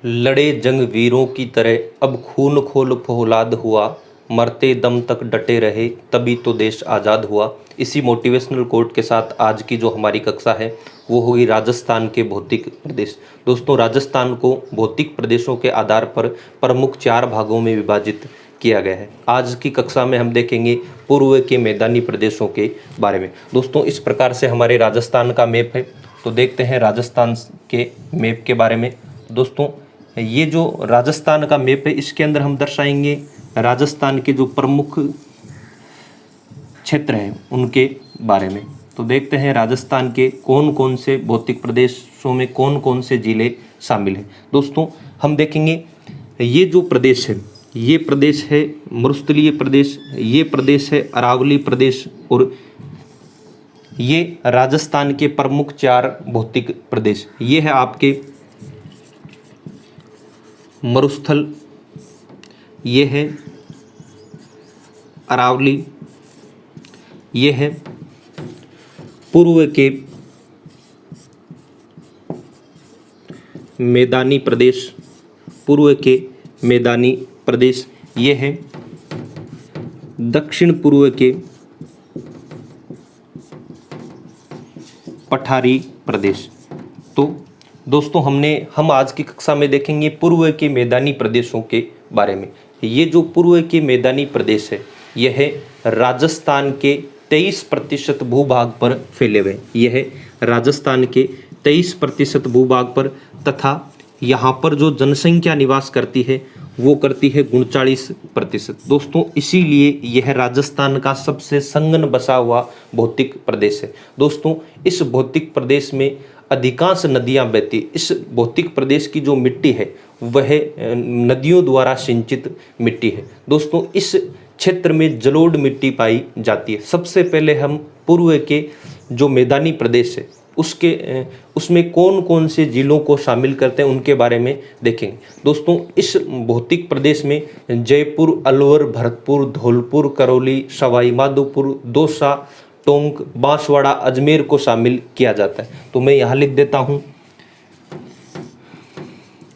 लड़े जंग वीरों की तरह अब खून खोल फौलाद हुआ, मरते दम तक डटे रहे तभी तो देश आज़ाद हुआ। इसी मोटिवेशनल कोट के साथ आज की जो हमारी कक्षा है वो होगी राजस्थान के भौतिक प्रदेश। दोस्तों, राजस्थान को भौतिक प्रदेशों के आधार पर प्रमुख 4 भागों में विभाजित किया गया है। आज की कक्षा में हम देखेंगे पूर्व के मैदानी प्रदेशों के बारे में। दोस्तों, इस प्रकार से हमारे राजस्थान का मैप है, तो देखते हैं राजस्थान के मैप के बारे में। दोस्तों, ये जो राजस्थान का मैप है इसके अंदर हम दर्शाएंगे राजस्थान के जो प्रमुख क्षेत्र हैं उनके बारे में। तो देखते हैं राजस्थान के कौन कौन से भौतिक प्रदेशों में कौन कौन से जिले शामिल हैं। दोस्तों, हम देखेंगे ये जो प्रदेश है, ये प्रदेश है मरुस्थलीय प्रदेश, ये प्रदेश है अरावली प्रदेश, और ये राजस्थान के प्रमुख 4 भौतिक प्रदेश। ये है आपके मरुस्थल, ये है अरावली, ये है पूर्व के मैदानी प्रदेश, पूर्व के मैदानी प्रदेश, ये है दक्षिण पूर्व के पठारी प्रदेश। तो दोस्तों, हम आज की कक्षा में देखेंगे पूर्व के मैदानी प्रदेशों के बारे में। ये जो पूर्व के मैदानी प्रदेश है यह है राजस्थान के 23% भूभाग पर फैले हुए। यह है राजस्थान के 23% भूभाग पर, तथा यहाँ पर जो जनसंख्या निवास करती है वो करती है 39%। दोस्तों, इसीलिए यह राजस्थान का सबसे संघन बसा हुआ भौतिक प्रदेश है। दोस्तों, इस भौतिक प्रदेश में अधिकांश नदियां बहती। इस भौतिक प्रदेश की जो मिट्टी है वह नदियों द्वारा सिंचित मिट्टी है। दोस्तों, इस क्षेत्र में जलोढ़ मिट्टी पाई जाती है। सबसे पहले हम पूर्व के जो मैदानी प्रदेश है उसमें कौन कौन से जिलों को शामिल करते हैं उनके बारे में देखेंगे। दोस्तों, इस भौतिक प्रदेश में जयपुर, अलवर, भरतपुर, धौलपुर, करौली, सवाई माधोपुर, दौसा, टोंक, बांसवाड़ा, अजमेर को शामिल किया जाता है। तो मैं यहाँ लिख देता हूँ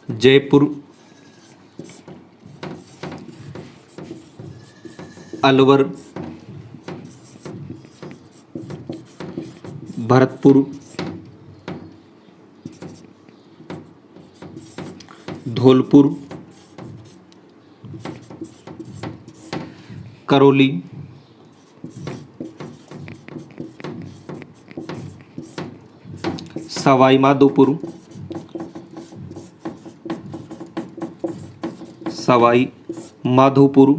जयपुर, अलवर, भरतपुर, धौलपुर, करौली, सवाई माधोपुर, सवाई माधोपुर,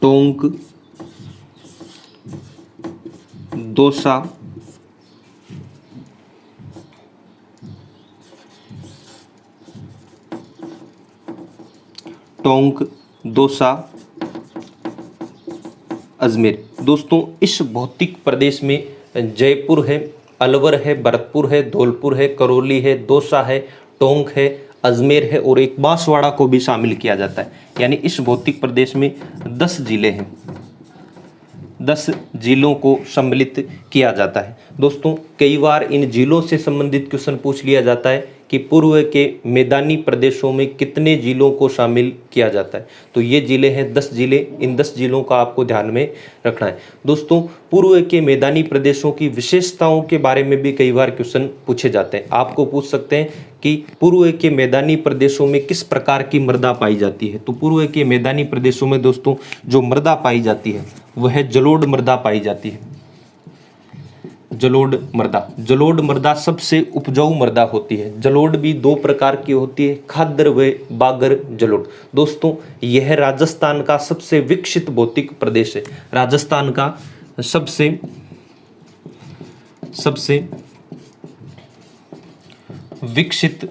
टोंक, दौसा, अजमेर। दोस्तों, इस भौतिक प्रदेश में जयपुर है, अलवर है, भरतपुर है, धौलपुर है, करौली है, दौसा है, टोंक है, अजमेर है और एक बांसवाड़ा को भी शामिल किया जाता है। यानी इस भौतिक प्रदेश में 10 जिले हैं, 10 जिलों को सम्मिलित किया जाता है। दोस्तों, कई बार इन जिलों से संबंधित क्वेश्चन पूछ लिया जाता है कि पूर्व के मैदानी प्रदेशों में कितने जिलों को शामिल किया जाता है। तो ये जिले हैं 10 जिले। इन 10 जिलों का आपको ध्यान में रखना है। दोस्तों, पूर्व के मैदानी प्रदेशों की विशेषताओं के बारे में भी कई बार क्वेश्चन पूछे जाते हैं। आपको पूछ सकते हैं कि पूर्व के मैदानी प्रदेशों में किस प्रकार की मृदा पाई जाती है। तो पूर्व के मैदानी प्रदेशों में दोस्तों जो मृदा पाई जाती है वह जलोढ़ मृदा पाई जाती है। जलोढ़ मृदा सबसे उपजाऊ मृदा होती है। जलोढ़ भी 2 प्रकार की होती है, खादर व बागर जलोढ़। दोस्तों, यह राजस्थान का सबसे विकसित भौतिक प्रदेश है। राजस्थान का सबसे विकसित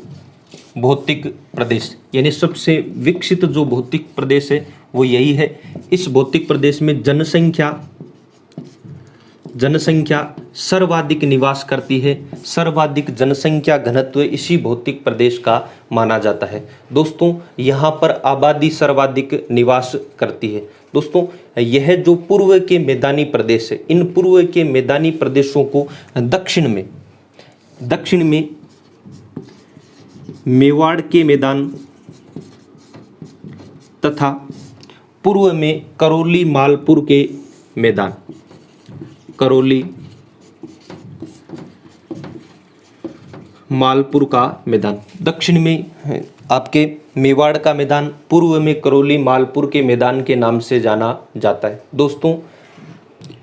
भौतिक प्रदेश, यानी सबसे विकसित जो भौतिक प्रदेश है वो यही है। इस भौतिक प्रदेश में जनसंख्या सर्वाधिक निवास करती है। सर्वाधिक जनसंख्या घनत्व इसी भौतिक प्रदेश का माना जाता है। दोस्तों, यहाँ पर आबादी सर्वाधिक निवास करती है। दोस्तों, यह जो पूर्व के मैदानी प्रदेश है, इन पूर्व के मैदानी प्रदेशों को दक्षिण में मेवाड़ के मैदान तथा पूर्व में करौली मालपुर के मैदान, करौली मालपुर का मैदान। दक्षिण में आपके मेवाड़ का मैदान, पूर्व में करौली मालपुर के मैदान के नाम से जाना जाता है। दोस्तों,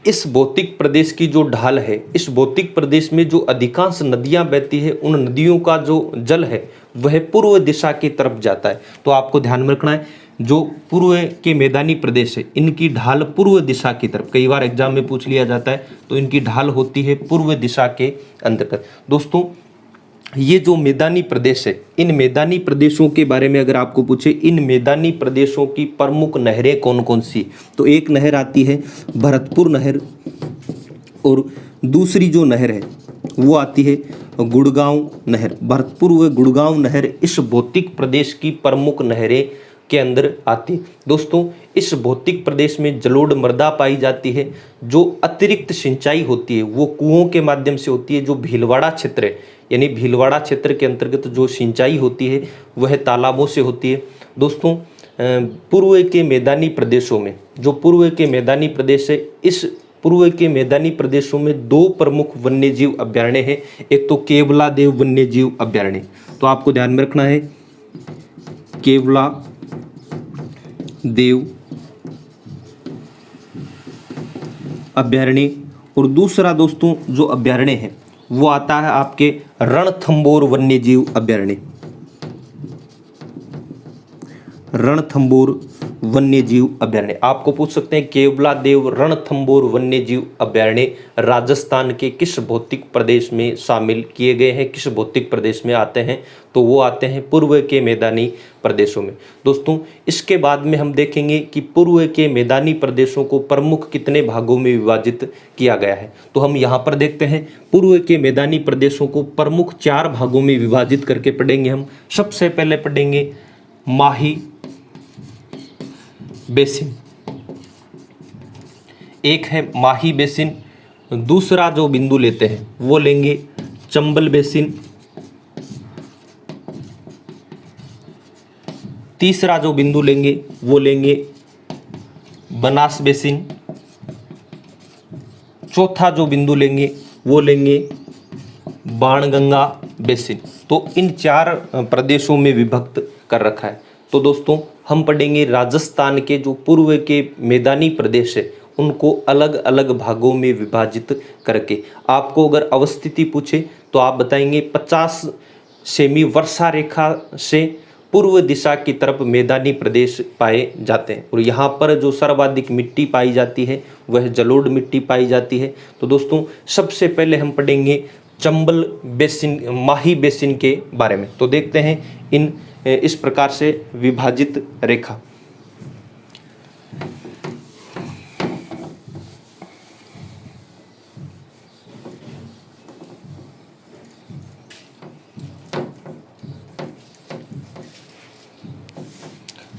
इस भौतिक प्रदेश की जो ढाल है, इस भौतिक प्रदेश में जो अधिकांश नदियां बहती है, उन नदियों का जो जल है वह पूर्व दिशा की तरफ जाता है। तो आपको ध्यान में रखना है, जो पूर्व के मैदानी प्रदेश है इनकी ढाल पूर्व दिशा की तरफ, कई बार एग्जाम में पूछ लिया जाता है, तो इनकी ढाल होती है पूर्व दिशा के अंतर्गत। दोस्तों, ये जो मैदानी प्रदेश है, इन मैदानी प्रदेशों के बारे में अगर आपको पूछे, इन मैदानी प्रदेशों की प्रमुख नहरें कौन कौन सी, तो एक नहर आती है भरतपुर नहर, और दूसरी जो नहर है वो आती है गुड़गांव नहर। भरतपुर व गुड़गांव नहर इस भौतिक प्रदेश की प्रमुख नहरें के अंदर आती है। दोस्तों, इस भौतिक प्रदेश में जलोढ़ मृदा पाई जाती है। जो अतिरिक्त सिंचाई होती है वो कुओं के माध्यम से होती है। जो भीलवाड़ा क्षेत्र है, यानी भीलवाड़ा क्षेत्र के अंतर्गत जो सिंचाई होती है वह तालाबों से होती है। दोस्तों, पूर्व के मैदानी प्रदेशों में, जो पूर्व के मैदानी प्रदेश है, इस पूर्व के मैदानी प्रदेशों में दो प्रमुख वन्यजीव अभयारण्य हैं। एक तो केवला देव वन्यजीव अभयारण्य, तो आपको ध्यान में रखना है केवला देव अभयारण्य, और दूसरा दोस्तों जो अभयारण्य है वो आता है आपके रणथंभौर वन्यजीव अभयारण्य, रणथंभौर वन्यजीव अभयारण्य। आपको पूछ सकते हैं केवला देव रणथंभौर वन्यजीव अभयारण्य राजस्थान के किस भौतिक प्रदेश में शामिल किए गए हैं, किस भौतिक प्रदेश में आते हैं, तो वो आते हैं पूर्व के मैदानी प्रदेशों में। दोस्तों, इसके बाद में हम देखेंगे कि पूर्व के मैदानी प्रदेशों को प्रमुख कितने भागों में विभाजित किया गया है। तो हम यहाँ पर देखते हैं पूर्व के मैदानी प्रदेशों को प्रमुख 4 भागों में विभाजित करके पढ़ेंगे हम। सबसे पहले पढ़ेंगे माही बेसिन, एक है माही बेसिन। दूसरा जो बिंदु लेते हैं वो लेंगे चंबल बेसिन। तीसरा जो बिंदु लेंगे वो लेंगे बनास बेसिन। चौथा जो बिंदु लेंगे वो लेंगे बाणगंगा बेसिन। तो इन 4 प्रदेशों में विभक्त कर रखा है। तो दोस्तों, हम पढ़ेंगे राजस्थान के जो पूर्व के मैदानी प्रदेश है उनको अलग अलग भागों में विभाजित करके। आपको अगर अवस्थिति पूछे तो आप बताएंगे 50 सेमी वर्षा रेखा से पूर्व दिशा की तरफ मैदानी प्रदेश पाए जाते हैं, और यहाँ पर जो सर्वाधिक मिट्टी पाई जाती है वह जलोढ़ मिट्टी पाई जाती है। तो दोस्तों, सबसे पहले हम पढ़ेंगे चंबल बेसिन, माही बेसिन के बारे में। तो देखते हैं इस प्रकार से विभाजित रेखा।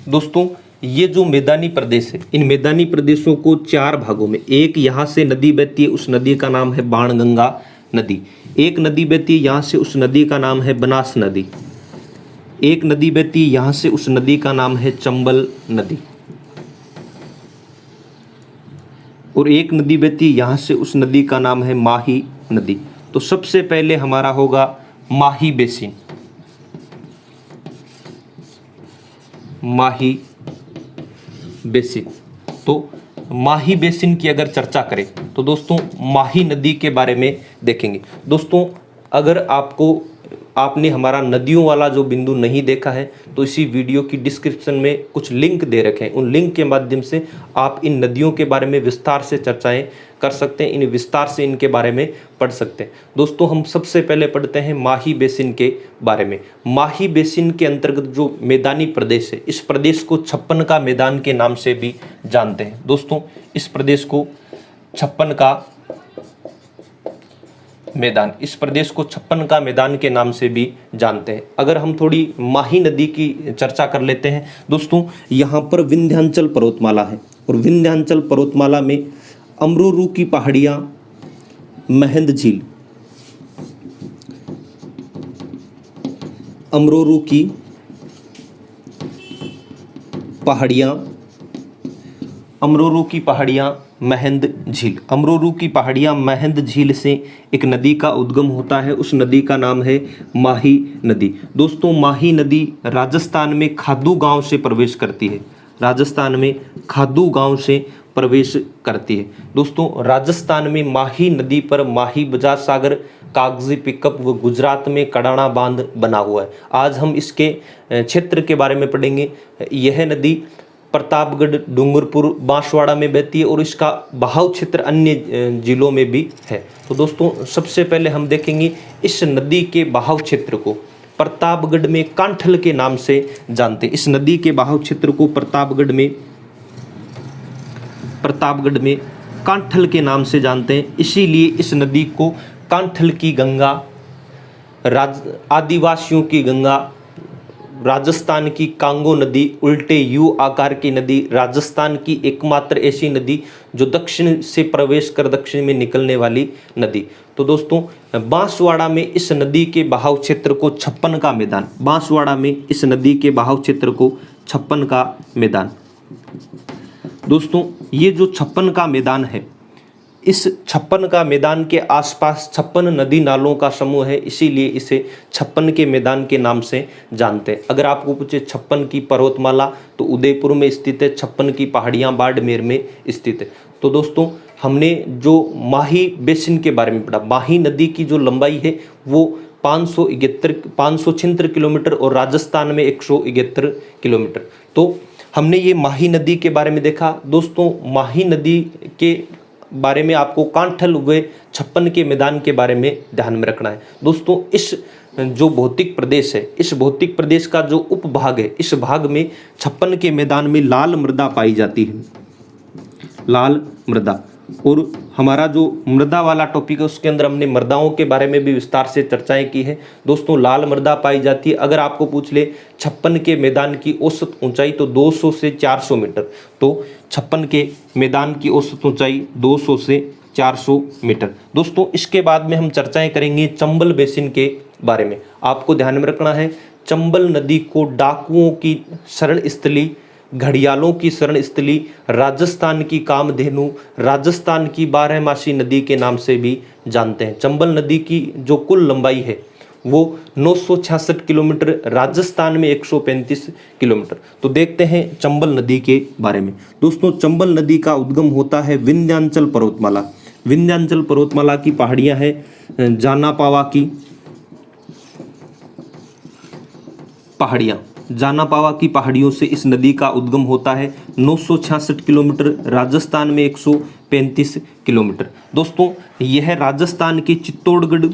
दोस्तों, ये जो मैदानी प्रदेश है, इन मैदानी प्रदेशों को 4 भागों में, एक यहाँ से नदी बहती है, उस नदी का नाम है बाणगंगा नदी। एक नदी बहती है यहाँ से, उस नदी का नाम है बनास नदी। एक नदी बहती है यहाँ से, उस नदी का नाम है चंबल नदी। और एक नदी बहती है यहाँ से, उस नदी का नाम है माही नदी। तो सबसे पहले हमारा होगा माही बेसिन। माही बेसिन। तो माही बेसिन की अगर चर्चा करें तो दोस्तों माही नदी के बारे में देखेंगे। दोस्तों, अगर आपने हमारा नदियों वाला जो बिंदु नहीं देखा है तो इसी वीडियो की डिस्क्रिप्शन में कुछ लिंक दे रखे हैं, उन लिंक के माध्यम से आप इन नदियों के बारे में विस्तार से चर्चाएं कर सकते हैं, इन विस्तार से इनके बारे में पढ़ सकते हैं। दोस्तों, हम सबसे पहले पढ़ते हैं माही बेसिन के बारे में। माही बेसिन के अंतर्गत जो मैदानी प्रदेश है, इस प्रदेश को 56 का मैदान के नाम से भी जानते हैं। दोस्तों, इस प्रदेश को 56 का मैदान, इस प्रदेश को 56 का मैदान के नाम से भी जानते हैं। अगर हम थोड़ी माही नदी की चर्चा कर लेते हैं दोस्तों, यहाँ पर विंध्याचल पर्वतमाला है, और विंध्याचल पर्वतमाला में अमरूरू की पहाड़ियाँ, महंद झील, अमरोरू की पहाड़ियाँ, अमरोरू की पहाड़ियाँ, महंद झील। अमरोरू की पहाड़ियाँ महंद झील से एक नदी का उद्गम होता है, उस नदी का नाम है माही नदी। दोस्तों माही नदी राजस्थान में खादू गांव से प्रवेश करती है, राजस्थान में खादू गांव से प्रवेश करती है। दोस्तों राजस्थान में माही नदी पर माही बजाज सागर, कागजी पिकअप व गुजरात में कडाणा बांध बना हुआ है। आज हम इसके क्षेत्र के बारे में पढ़ेंगे। यह नदी प्रतापगढ़, डूंगरपुर, बांसवाड़ा में बहती है और इसका बहाव क्षेत्र अन्य जिलों में भी है। तो दोस्तों सबसे पहले हम देखेंगे इस नदी के बहाव क्षेत्र को प्रतापगढ़ में कांठल के नाम से जानते हैं। इस नदी के बहाव क्षेत्र को प्रतापगढ़ में कांठल के नाम से जानते हैं। इसीलिए इस नदी को कांठल की गंगा, आदिवासियों की गंगा, राजस्थान की कांगो नदी, उल्टे यू आकार की नदी, राजस्थान की एकमात्र ऐसी नदी जो दक्षिण से प्रवेश कर दक्षिण में निकलने वाली नदी। तो दोस्तों बांसवाड़ा में इस नदी के बहाव क्षेत्र को छप्पन का मैदान, बांसवाड़ा में इस नदी के बहाव क्षेत्र को छप्पन का मैदान। दोस्तों ये जो छप्पन का मैदान है, इस छप्पन का मैदान के आसपास 56 नदी नालों का समूह है, इसीलिए इसे छप्पन के मैदान के नाम से जानते हैं। अगर आपको पूछे छप्पन की पर्वतमाला तो उदयपुर में स्थित है, छप्पन की पहाड़ियाँ बाड़मेर में स्थित है। तो दोस्तों हमने जो माही बेसिन के बारे में पढ़ा, माही नदी की जो लंबाई है वो 576 किलोमीटर और राजस्थान में 171 किलोमीटर। तो हमने ये माही नदी के बारे में देखा। दोस्तों माही नदी के बारे में आपको कांठल व छप्पन के मैदान के बारे में ध्यान में रखना है। दोस्तों इस जो भौतिक प्रदेश है, इस भौतिक प्रदेश का जो उपभाग है, इस भाग में छप्पन के मैदान में लाल मृदा पाई जाती है, लाल मृदा। और हमारा जो मृदा वाला टॉपिक है उसके अंदर हमने मृदाओं के बारे में भी विस्तार से चर्चाएं की है। दोस्तों लाल मृदा पाई जाती है। अगर आपको पूछ ले छप्पन के मैदान की औसत ऊंचाई तो 200 से 400 मीटर। तो छप्पन के मैदान की औसत ऊंचाई 200 से 400 मीटर। दोस्तों इसके बाद में हम चर्चाएं करेंगे चंबल बेसिन के बारे में। आपको ध्यान में रखना है चंबल नदी को डाकुओं की शरण स्थली, घड़ियालों की शरण स्थली, राजस्थान की कामधेनु, राजस्थान की 12मासी नदी के नाम से भी जानते हैं। चंबल नदी की जो कुल लंबाई है वो 966 किलोमीटर, राजस्थान में 135 किलोमीटर। तो देखते हैं चंबल नदी के बारे में। दोस्तों चंबल नदी का उद्गम होता है विंध्याचल पर्वतमाला, विंध्याचल पर्वतमाला की पहाड़ियाँ हैं जानापावा की पहाड़ियाँ, जानापावा की पहाड़ियों से इस नदी का उद्गम होता है। 966 किलोमीटर, राजस्थान में 135 किलोमीटर। दोस्तों यह राजस्थान के चित्तौड़गढ़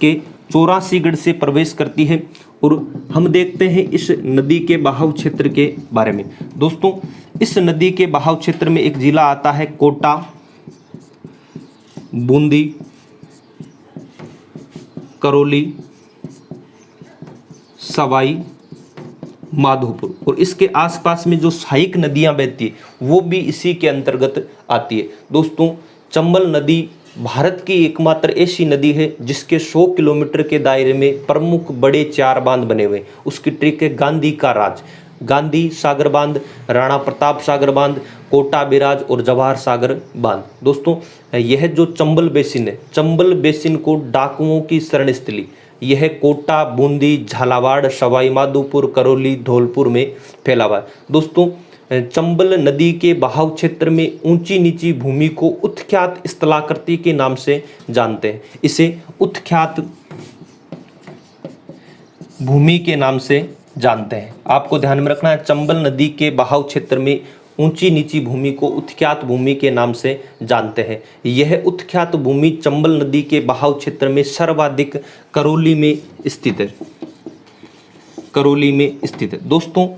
के 84गढ़ से प्रवेश करती है। और हम देखते हैं इस नदी के बहाव क्षेत्र के बारे में। दोस्तों इस नदी के बहाव क्षेत्र में एक जिला आता है कोटा, बूंदी, करौली, सवाई माधोपुर। और इसके आसपास में जो सहायक नदियां बहती है वो भी इसी के अंतर्गत आती है। दोस्तों चंबल नदी भारत की एकमात्र ऐसी नदी है जिसके 100 किलोमीटर के दायरे में प्रमुख बड़े 4 बांध बने हुए। उसकी ट्रिक है गांधी का राज, गांधी सागर बांध, राणा प्रताप सागर बांध, कोटा बिराज और जवाहर सागर बांध। दोस्तों यह जो चंबल बेसिन है, चंबल बेसिन को डाकुओं की शरण स्थली, यह कोटा, बूंदी, झालावाड़, सवाई माधोपुर, करौली, धौलपुर में फैला हुआ है। दोस्तों चंबल नदी के बहाव क्षेत्र में ऊंची नीची भूमि को उत्ख्यात स्थलाकृति के नाम से जानते हैं। इसे उत्ख्यात भूमि के नाम से जानते हैं। आपको ध्यान में रखना है चंबल नदी के बहाव क्षेत्र में ऊंची नीची भूमि को उत्ख्यात भूमि के नाम से जानते हैं। यह उत्ख्यात भूमि चंबल नदी के बहाव क्षेत्र में सर्वाधिक करौली में स्थित है, करौली में स्थित है। दोस्तों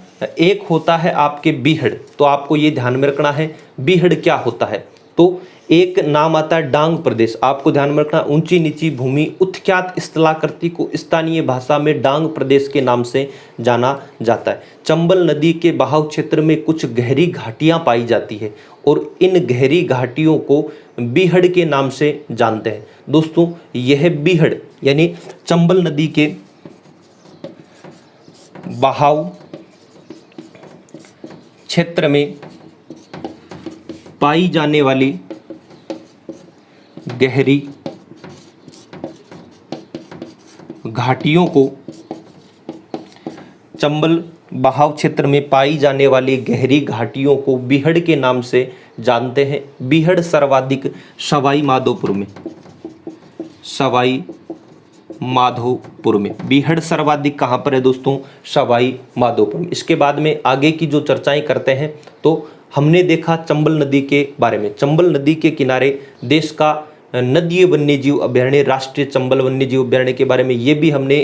एक होता है आपके बीहड़, तो आपको ये ध्यान में रखना है बीहड़ क्या होता है। तो एक नाम आता है डांग प्रदेश, आपको ध्यान में रखना ऊंची नीची भूमि उत्ख्यात स्थलाकृति को स्थानीय भाषा में डांग प्रदेश के नाम से जाना जाता है। चंबल नदी के बहाव क्षेत्र में कुछ गहरी घाटियां पाई जाती है और इन गहरी घाटियों को बीहड़ के नाम से जानते हैं। दोस्तों यह बीहड़ यानी चंबल नदी के बहाव क्षेत्र में पाई जाने वाली गहरी घाटियों को चंबल बहाव क्षेत्र में पाई जाने वाली गहरी घाटियों को बीहड़ के नाम से जानते हैं। बीहड़ सर्वाधिक सवाई माधोपुर में, सवाई माधोपुर में बीहड़ सर्वाधिक कहाँ पर है दोस्तों? सवाई माधोपुर में। इसके बाद में आगे की जो चर्चाएं करते हैं तो हमने देखा चंबल नदी के बारे में। चंबल नदी के किनारे देश का नदीय वन्यजीव अभयारण्य राष्ट्रीय चंबल वन्यजीव अभयारण्य के बारे में ये भी हमने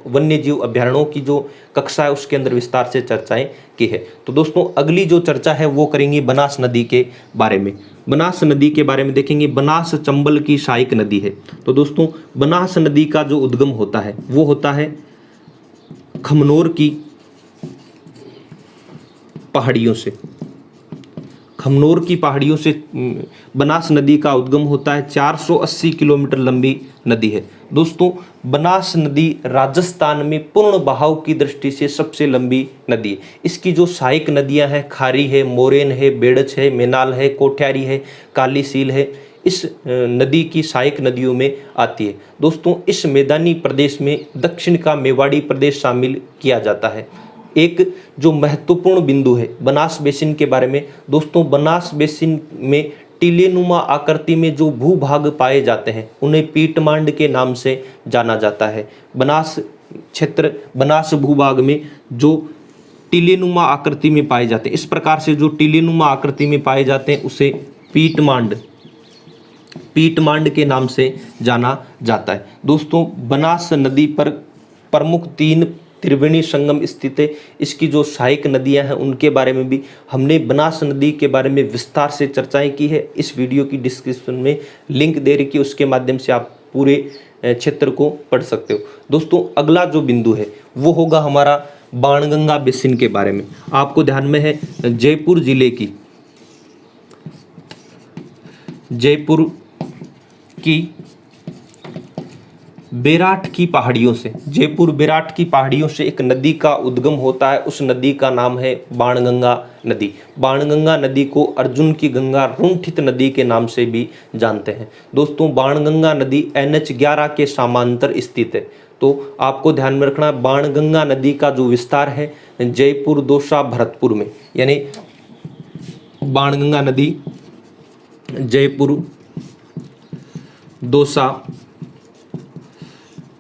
वन्यजीव अभयारण्यों की जो कक्षा है उसके अंदर विस्तार से चर्चाएं की है। तो दोस्तों अगली जो चर्चा है वो करेंगे बनास नदी के बारे में। बनास नदी के बारे में देखेंगे। बनास चंबल की सहायक नदी है। तो दोस्तों बनास नदी का जो उद्गम होता है वो होता है खमनोर की पहाड़ियों से। खमनोर की पहाड़ियों से बनास नदी का उद्गम होता है। 480 किलोमीटर लंबी नदी है। दोस्तों बनास नदी राजस्थान में पूर्ण बहाव की दृष्टि से सबसे लंबी नदी है। इसकी जो सहायक नदियां हैं खारी है, मोरेन है, बेड़च है, मेनाल है, कोठ्यारी है, काली सील है, इस नदी की सहायक नदियों में आती है। दोस्तों इस मैदानी प्रदेश में दक्षिण का मेवाड़ी प्रदेश शामिल किया जाता है। एक जो महत्वपूर्ण बिंदु है बनास बेसिन के बारे में दोस्तों, बनास बेसिन में टीलेनुमा आकृति में जो भूभाग पाए जाते हैं उन्हें पीटमांड के नाम से जाना जाता है। बनास क्षेत्र, बनास भूभाग में जो टीलेनुमा आकृति में पाए जाते हैं, इस प्रकार से जो टीलेनुमा आकृति में पाए जाते हैं उसे पीटमांड के नाम से जाना जाता है। दोस्तों बनास नदी पर प्रमुख 3 त्रिवेणी संगम स्थित है। इसकी जो सहायक नदियां हैं उनके बारे में भी हमने बनास नदी के बारे में विस्तार से चर्चाएं की है। इस वीडियो की डिस्क्रिप्शन में लिंक दे रखी है, उसके माध्यम से आप पूरे क्षेत्र को पढ़ सकते हो। दोस्तों अगला जो बिंदु है वो होगा हमारा बाणगंगा बेसिन के बारे में। आपको ध्यान में है जयपुर जिले की, जयपुर की बेराट की पहाड़ियों से, जयपुर बेराट की पहाड़ियों से एक नदी का उद्गम होता है। उस नदी का नाम है बाणगंगा नदी। बाणगंगा नदी को अर्जुन की गंगा, रुंठित नदी के नाम से भी जानते हैं। दोस्तों बाणगंगा नदी NH 11 के समांतर स्थित है। तो आपको ध्यान में रखना बाणगंगा नदी का जो विस्तार है जयपुर, दौसा, भरतपुर में, यानी बाणगंगा नदी जयपुर, दौसा,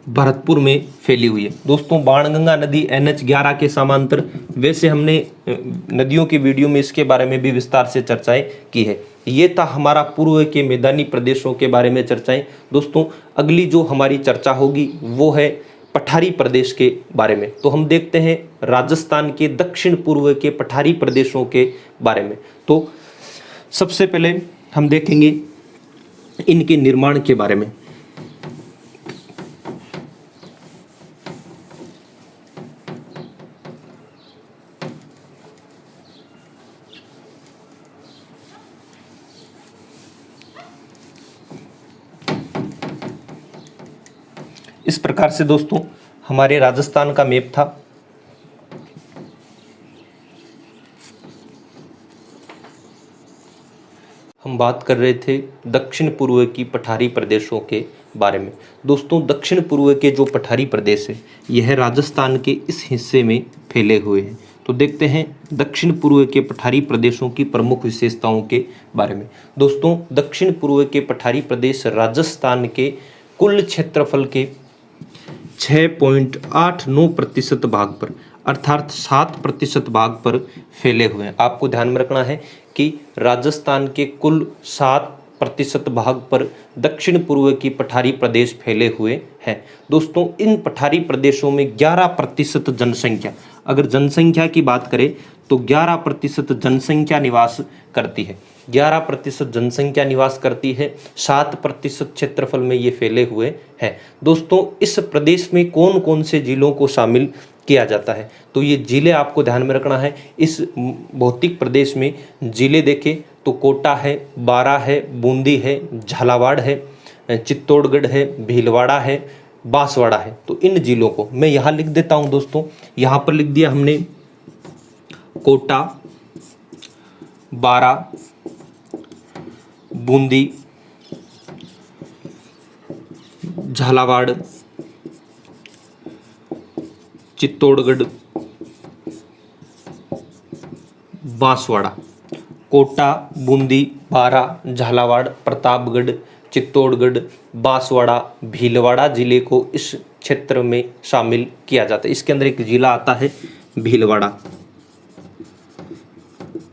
भरतपुर में फैली हुई है। दोस्तों बाणगंगा नदी NH 11 के समांतर, वैसे हमने नदियों की वीडियो में इसके बारे में भी विस्तार से चर्चाएं की है। ये था हमारा पूर्व के मैदानी प्रदेशों के बारे में चर्चाएं। दोस्तों अगली जो हमारी चर्चा होगी वो है पठारी प्रदेश के बारे में। तो हम देखते हैं राजस्थान के दक्षिण पूर्व के पठारी प्रदेशों के बारे में। तो सबसे पहले हम देखेंगे इनके निर्माण के बारे में। इस प्रकार से दोस्तों हमारे राजस्थान का मैप था। हम बात कर रहे थे दक्षिण पूर्व की पठारी प्रदेशों के बारे में। दोस्तों दक्षिण पूर्व के जो पठारी प्रदेश है यह राजस्थान के इस हिस्से में फैले हुए हैं। तो देखते हैं दक्षिण पूर्व के पठारी प्रदेशों की प्रमुख विशेषताओं के बारे में। दोस्तों दक्षिण पूर्व के पठारी प्रदेश राजस्थान के कुल क्षेत्रफल के 6.89% भाग पर, अर्थात 7% भाग पर फैले हुए हैं। आपको ध्यान में रखना है कि राजस्थान के कुल 7% भाग पर दक्षिण पूर्व की पठारी प्रदेश फैले हुए हैं। दोस्तों इन पठारी प्रदेशों में 11% जनसंख्या, अगर जनसंख्या की बात करें तो 11% जनसंख्या निवास करती है। 11% जनसंख्या निवास करती है, 7% क्षेत्रफल में ये फैले हुए हैं। दोस्तों इस प्रदेश में कौन कौन से जिलों को शामिल किया जाता है? तो ये जिले आपको ध्यान में रखना है। इस भौतिक प्रदेश में जिले देखें तो कोटा है, बारा है, बूंदी है, झालावाड़ है, चित्तौड़गढ़ है, भीलवाड़ा है, बांसवाड़ा है। तो इन जिलों को मैं यहाँ लिख देता हूँ दोस्तों, यहाँ पर लिख दिया हमने कोटा, बारा, बूंदी, झालावाड़, चित्तौड़गढ़, बांसवाड़ा। कोटा, बूंदी, बारा, झालावाड़, प्रतापगढ़, चित्तौड़गढ़, बांसवाड़ा, भीलवाड़ा जिले को इस क्षेत्र में शामिल किया जाता है। इसके अंदर एक जिला आता है भीलवाड़ा।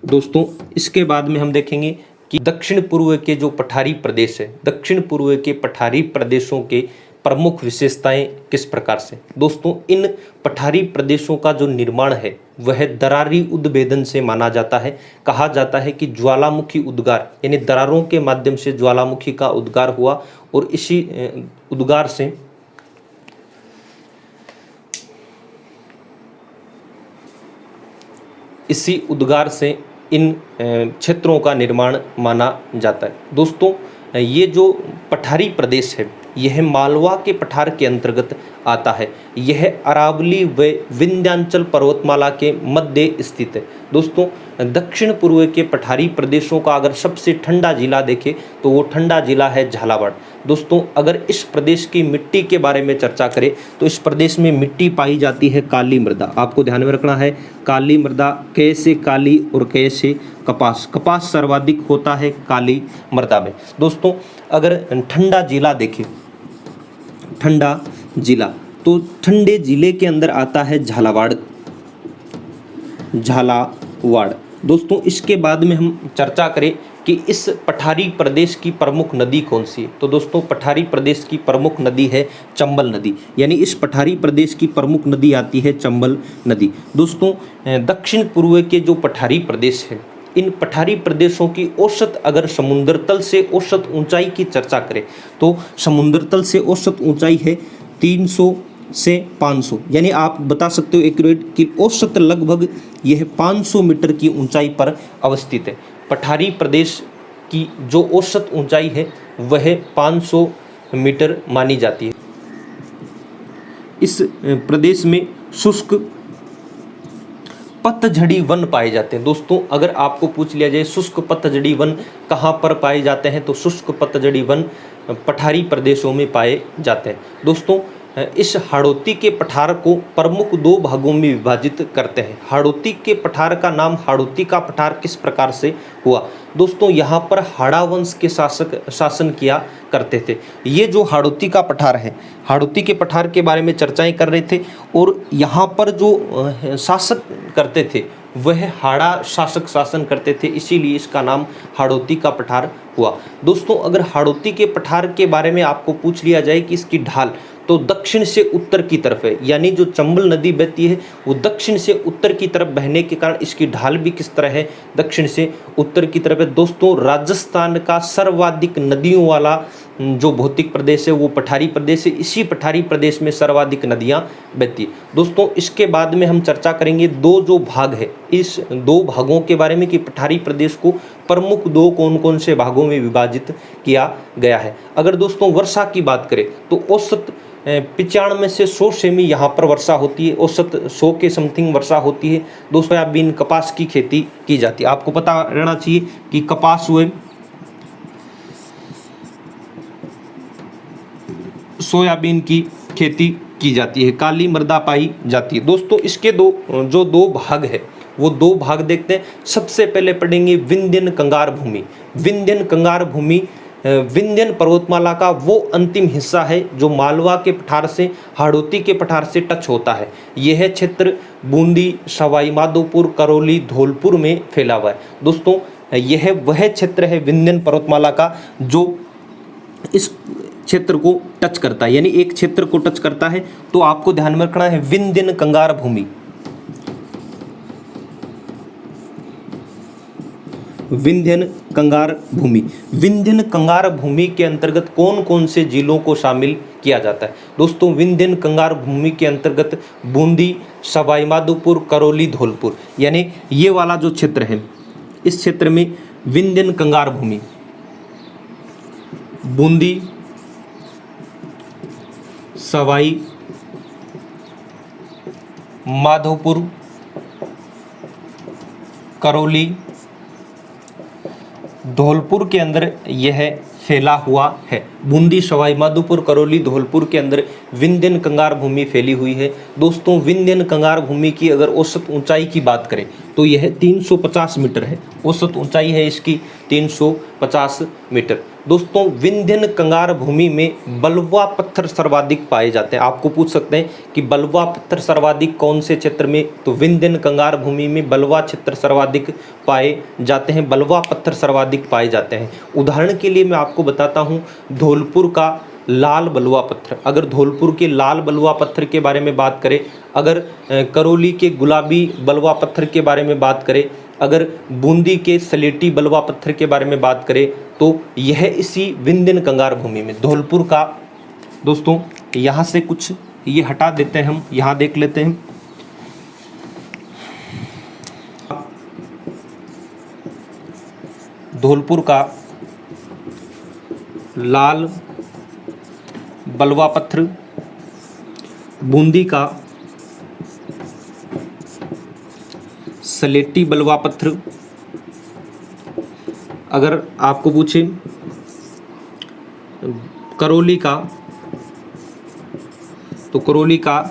दोस्तों इसके बाद में हम देखेंगे कि दक्षिण पूर्व के जो पठारी प्रदेश है, दक्षिण पूर्व के पठारी प्रदेशों के प्रमुख विशेषताएं किस प्रकार से। दोस्तों इन पठारी प्रदेशों का जो निर्माण है वह दरारी उद्भेदन से माना जाता है। कहा जाता है कि ज्वालामुखी उद्गार यानी दरारों के माध्यम से ज्वालामुखी का उद्गार हुआ और इसी उद्गार से इन क्षेत्रों का निर्माण माना जाता है। दोस्तों ये जो पठारी प्रदेश है यह मालवा के पठार के अंतर्गत आता है। यह अरावली व विंध्याचल पर्वतमाला के मध्य स्थित है। दोस्तों दक्षिण पूर्व के पठारी प्रदेशों का अगर सबसे ठंडा जिला देखें तो वो ठंडा जिला है झालावाड़। दोस्तों अगर इस प्रदेश की मिट्टी के बारे में चर्चा करें तो इस प्रदेश में मिट्टी पाई जाती है काली मृदा। आपको ध्यान में रखना है काली मृदा, कैसे काली और कैसे कपास। कपास सर्वाधिक होता है काली मृदा में। दोस्तों अगर ठंडा जिला देखें, ठंडा जिला तो ठंडे जिले के अंदर आता है झालावाड़। दोस्तों इसके बाद में हम चर्चा करें कि इस पठारी प्रदेश की प्रमुख नदी कौन सी है। तो दोस्तों पठारी प्रदेश की प्रमुख नदी है चंबल नदी, यानी इस पठारी प्रदेश की प्रमुख नदी आती है चंबल नदी। दोस्तों दक्षिण पूर्व के जो पठारी प्रदेश है, इन पठारी प्रदेशों की औसत अगर समुद्र तल से औसत ऊंचाई की चर्चा करें तो समुद्र तल से औसत ऊंचाई है 300 से 500, यानी आप बता सकते हो एक्यूरेट कि औसत लगभग यह 500 मीटर की ऊंचाई पर अवस्थित है। पठारी प्रदेश की जो औसत ऊंचाई है वह 500 मीटर मानी जाती है। इस प्रदेश में शुष्क पतझड़ी वन पाए जाते हैं। दोस्तों अगर आपको पूछ लिया जाए शुष्क पतझड़ी वन कहाँ पर पाए जाते हैं तो शुष्क पतझड़ी वन पठारी प्रदेशों में पाए जाते हैं। दोस्तों इस हाड़ौती के पठार को प्रमुख 2 भागों में विभाजित करते हैं। हाड़ौती के पठार का नाम हाड़ौती का पठार किस प्रकार से हुआ। दोस्तों यहाँ पर हाड़ा वंश के शासन किया करते थे। ये जो हाड़ौती का पठार है, हाड़ौती के पठार के बारे में चर्चाएं कर रहे थे और यहाँ पर जो शासक करते थे वह हाड़ा शासक शासन करते थे, इसीलिए इसका नाम हाड़ौती का पठार हुआ। दोस्तों अगर हाड़ौती के पठार के बारे में आपको पूछ लिया जाए कि इसकी ढाल तो दक्षिण से उत्तर की तरफ है, यानी जो चंबल नदी बहती है वो दक्षिण से उत्तर की तरफ बहने के कारण इसकी ढाल भी किस तरह है, दक्षिण से उत्तर की तरफ है। दोस्तों राजस्थान का सर्वाधिक नदियों वाला जो भौतिक प्रदेश है वो पठारी प्रदेश है। इसी पठारी प्रदेश में सर्वाधिक नदियां बहती है। दोस्तों इसके बाद में हम चर्चा करेंगे 2 जो भाग है, इस 2 भागों के बारे में कि पठारी प्रदेश को प्रमुख 2 कौन कौन से भागों में विभाजित किया गया है। अगर दोस्तों वर्षा की बात करें तो औसत 95 से 100 सेमी यहाँ पर वर्षा होती है, औसत 100 के समथिंग वर्षा होती है। दोस्तों सोयाबीन कपास की खेती की जाती है। आपको पता रहना चाहिए कि कपास हुए सोयाबीन की खेती की जाती है, काली मृदा पाई जाती है। दोस्तों इसके 2 भाग है वो 2 भाग देखते हैं। सबसे पहले पढ़ेंगे विंध्यन कंगार भूमि। विंध्यन कंगार भूमि विंध्यन पर्वतमाला का वो अंतिम हिस्सा है जो मालवा के पठार से हाड़ौती के पठार से टच होता है। यह क्षेत्र बूंदी, सवाई माधोपुर, करौली, धौलपुर में फैला हुआ है। दोस्तों यह वह क्षेत्र है विंध्यन पर्वतमाला का जो इस क्षेत्र को टच करता है, यानी एक क्षेत्र को टच करता है। तो आपको ध्यान में रखना है विंध्यन कंगार भूमि, विंध्यन कंगार भूमि। विंध्यन कंगार भूमि के अंतर्गत कौन कौन से जिलों को शामिल किया जाता है। दोस्तों विंध्यन कंगार भूमि के अंतर्गत बूंदी, सवाई माधोपुर, करौली, धौलपुर, यानी ये वाला जो क्षेत्र है इस क्षेत्र में विंध्यन कंगार भूमि, बूंदी, सवाई माधोपुर, करौली, धौलपुर के अंदर यह फैला हुआ है। बूंदी, सवाई माधोपुर, करौली, धौलपुर के अंदर विंध्यन कंगार भूमि फैली हुई है। दोस्तों विंध्यन कंगार भूमि की अगर औसत ऊंचाई की बात करें तो यह 350 मीटर है। औसत ऊंचाई है इसकी 350 मीटर। दोस्तों विंध्यन कंगार भूमि में बलुआ पत्थर सर्वाधिक पाए जाते हैं। आपको पूछ सकते हैं कि बलुआ पत्थर सर्वाधिक कौन से क्षेत्र में, तो विंध्यन कंगार भूमि में बलुआ क्षेत्र सर्वाधिक पाए जाते हैं, बलुआ पत्थर सर्वाधिक पाए जाते हैं। उदाहरण के लिए मैं आपको बताता हूं धौलपुर का लाल बलुआ पत्थर। अगर धौलपुर के लाल बलुआ पत्थर के बारे में बात करें, अगर करौली के गुलाबी बलुआ पत्थर के बारे में बात करें, अगर बूंदी के सलेटी बलुआ पत्थर के बारे में बात करें, तो यह इसी विंध्यन कंगार भूमि में धौलपुर का। दोस्तों यहाँ से कुछ ये हटा देते हैं, हम यहाँ देख लेते हैं। धौलपुर का लाल बलुआ पत्थर, बूंदी का सलेटी बलुआ पत्थर। अगर आपको पूछे करौली का, तो करौली का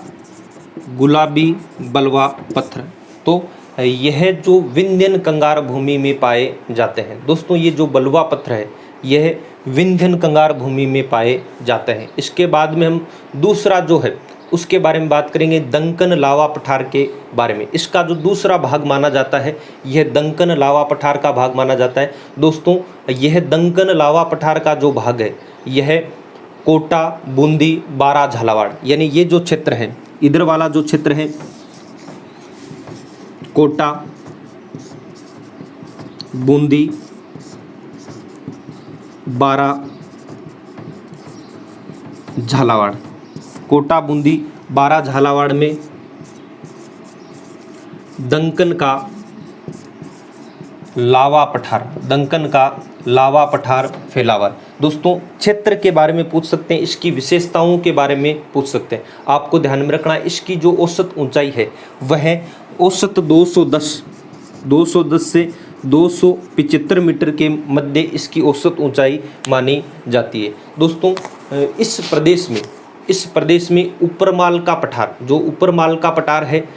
गुलाबी बलुआ पत्थर। तो यह जो विंध्यन कंगार भूमि में पाए जाते हैं। दोस्तों ये जो बलुआ पत्थर है यह विंध्यन कंगार भूमि में पाए जाते हैं। इसके बाद में हम दूसरा जो है उसके बारे में बात करेंगे, दंकन लावा पठार के बारे में। इसका जो दूसरा भाग माना जाता है यह दंकन लावा पठार का भाग माना जाता है। दोस्तों यह दंकन लावा पठार का जो भाग है यह कोटा, बूंदी, बारा, झालावाड़, यानी ये जो क्षेत्र है, इधर वाला जो क्षेत्र है कोटा, बूंदी, बारा, झालावाड़, कोटा, बूंदी, बारा, झालावाड़ में दंकन का लावा पठार, दंकन का लावा पठार फैला हुआ है। दोस्तों क्षेत्र के बारे में पूछ सकते हैं, इसकी विशेषताओं के बारे में पूछ सकते हैं। आपको ध्यान में रखना है इसकी जो औसत ऊंचाई है वह औसत 210 से 275 मीटर के मध्य इसकी औसत ऊंचाई मानी जाती है। दोस्तों इस प्रदेश में ऊपरमाल का पठार, जो ऊपरमाल का पठार है,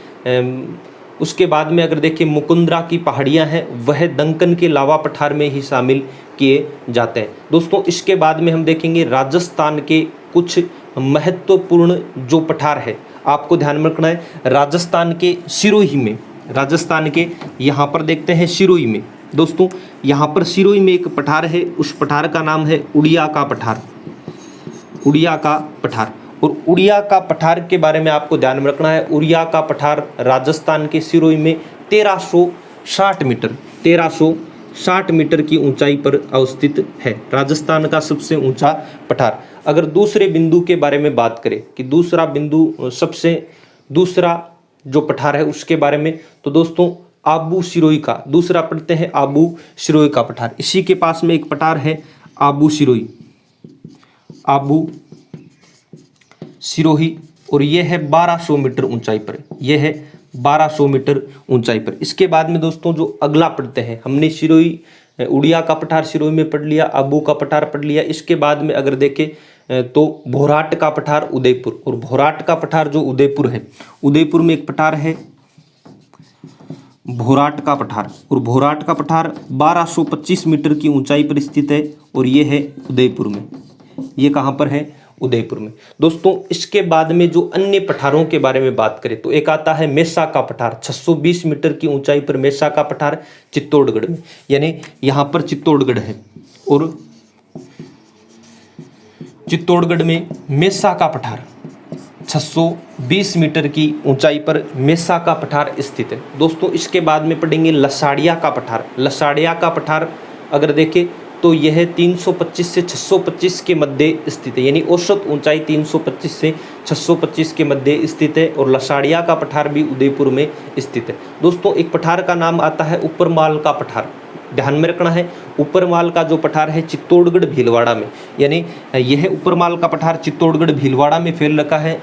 उसके बाद में अगर देखिए मुकुंदरा की पहाड़ियां हैं, वह दंकन के लावा पठार में ही शामिल किए जाते हैं। दोस्तों इसके बाद में हम देखेंगे राजस्थान के कुछ महत्वपूर्ण जो पठार है। आपको ध्यान में रखना है राजस्थान के सिरोही में, राजस्थान के यहाँ पर देखते हैं सिरोही में। दोस्तों यहाँ पर सिरोही में एक पठार है, उस पठार का नाम है उड़िया का पठार, उड़िया का पठार। और उड़िया का पठार के बारे में आपको ध्यान में रखना है, उड़िया का पठार राजस्थान के सिरोही में 1360 मीटर की ऊंचाई पर अवस्थित है। राजस्थान का सबसे ऊंचा पठार। अगर दूसरे बिंदु के बारे में बात करें कि दूसरा जो पठार है उसके बारे में, तो दोस्तों आबू सिरोही का दूसरा पढ़ते हैं, आबू सिरोही का पठार। इसी के पास में एक पठार है आबू सिरोही, आबू सिरोही, और यह है 1200 मीटर ऊंचाई पर, यह है 1200 मीटर ऊंचाई पर। इसके बाद में दोस्तों जो अगला पढ़ते हैं, हमने सिरोही उड़िया का पठार सिरोही में पढ़ लिया, आबू का पठार पढ़ लिया। इसके बाद में अगर देखें तो भोराट का पठार उदयपुर, और भोराट का पठार जो उदयपुर है, उदयपुर में एक पठार है भोराट का पठार, और भोराट का पठार 1225 मीटर की ऊंचाई पर स्थित है, और ये है उदयपुर में। ये कहाँ पर है? उदयपुर में। दोस्तों इसके बाद में जो अन्य पठारों के बारे में बात करें तो एक आता है मेसा का पठार, 620 मीटर की ऊंचाई पर मेसा का पठार चित्तौड़गढ़ में, यानी यहाँ पर चित्तौड़गढ़ है, और चित्तौड़गढ़ में मेसा का पठार 620 मीटर की ऊंचाई पर मेसा का पठार स्थित है। दोस्तों इसके बाद में पढ़ेंगे लसाड़िया का पठार। लसाड़िया का पठार अगर देखें तो यह 325 से 625 के मध्य स्थित है, यानी औसत ऊंचाई 325 से 625 के मध्य स्थित है। और लसाड़िया का पठार भी उदयपुर में स्थित है। दोस्तों एक पठार का नाम आता है ऊपरमाल का पठार, ध्यान में रखना है। ऊपरमाल का जो पठार है चित्तौड़गढ़ भीलवाड़ा में, यानी यह ऊपरमाल का पठार चित्तौड़गढ़ भीलवाड़ा में फैल रखा है।